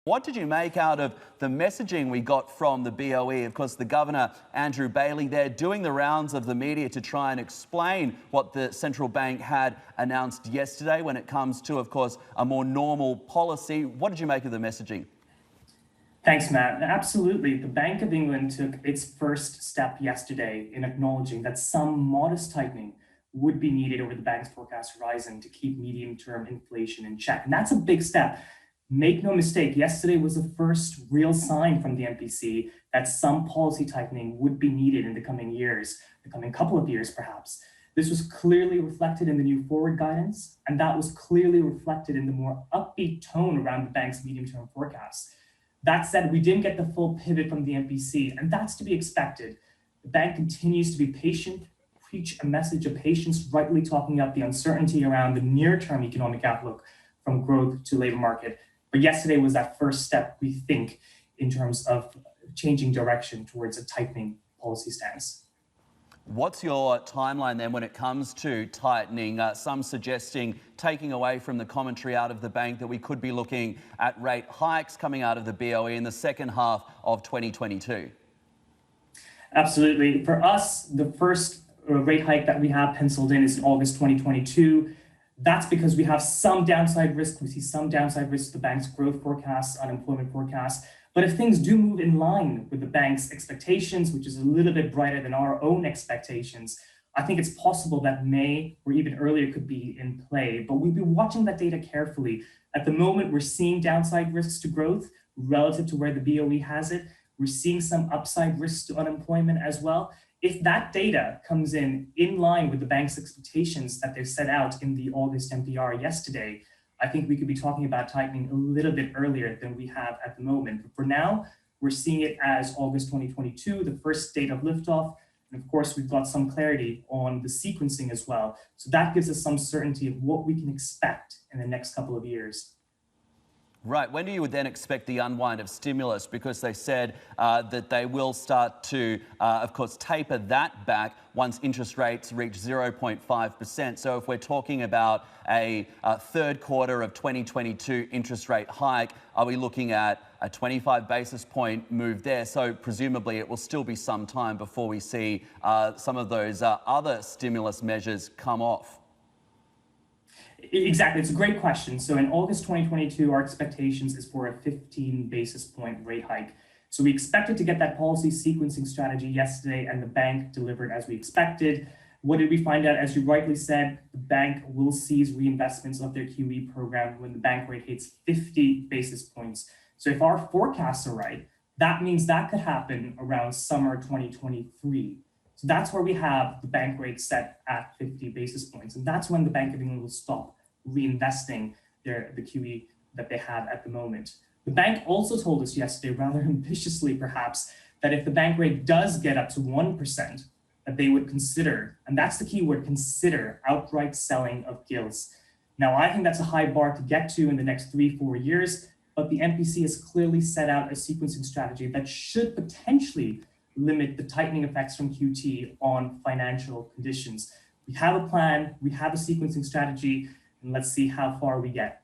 What did you make out of the messaging we got from the BOE? Of course, the Governor, Andrew Bailey, there doing the rounds of the media to try and explain what the central bank had announced yesterday when it comes to, of course, a more normal policy. What did you make of the messaging? Thanks, Matt. Absolutely. The Bank of England took its first step yesterday in acknowledging that some modest tightening would be needed over the bank's forecast horizon to keep medium-term inflation in check. And that's a big step. Make no mistake, yesterday was the first real sign from the MPC that some policy tightening would be needed in the coming years, the coming couple of years perhaps. This was clearly reflected in the new forward guidance, and that was clearly reflected in the more upbeat tone around the bank's medium-term forecasts. That said, we didn't get the full pivot from the MPC, and that's to be expected. The bank continues to be patient, preach a message of patience, rightly talking up the uncertainty around the near-term economic outlook from growth to labor market. But yesterday was that first step, we think, in terms of changing direction towards a tightening policy stance. What's your timeline then when it comes to tightening? Some suggesting taking away from the commentary out of the bank that we could be looking at rate hikes coming out of the BOE in the second half of 2022. Absolutely. For us, the first rate hike that we have penciled in is in August 2022. That's because we have some downside risk. We see some downside risk to the bank's growth forecasts, unemployment forecasts. But if things do move in line with the bank's expectations, which is a little bit brighter than our own expectations, I think it's possible that May or even earlier could be in play. But we'll be watching that data carefully. At the moment, we're seeing downside risks to growth relative to where the BOE has it. We're seeing some upside risks to unemployment as well. If that data comes in line with the bank's expectations that they've set out in the August MPR yesterday, I think we could be talking about tightening a little bit earlier than we have at the moment. But for now, we're seeing it as August 2022, the first date of liftoff. And of course, we've got some clarity on the sequencing as well. So that gives us some certainty of what we can expect in the next couple of years. Right. When do you then expect the unwind of stimulus? Because they said that they will start to, of course, taper that back once interest rates reach 0.5%. So if we're talking about a third quarter of 2022 interest rate hike, are we looking at a 25 basis point move there? So presumably it will still be some time before we see some of those other stimulus measures come off. Exactly. It's a great question. So in August 2022, our expectations is for a 15 basis point rate hike. So we expected to get that policy sequencing strategy yesterday, and the bank delivered as we expected. What did we find out? As you rightly said, the bank will cease reinvestments of their QE program when the bank rate hits 50 basis points. So if our forecasts are right, that means that could happen around summer 2023. So that's where we have the bank rate set at 50 basis points. And that's when the Bank of England will stop reinvesting the QE that they have at the moment. The bank also told us yesterday, rather ambitiously perhaps, that if the bank rate does get up to 1%, that they would consider, and that's the key word, consider outright selling of gilts. Now, I think that's a high bar to get to in the next 3-4 years, but the MPC has clearly set out a sequencing strategy that should potentially limit the tightening effects from QT on financial conditions. We have a plan, we have a sequencing strategy, and let's see how far we get.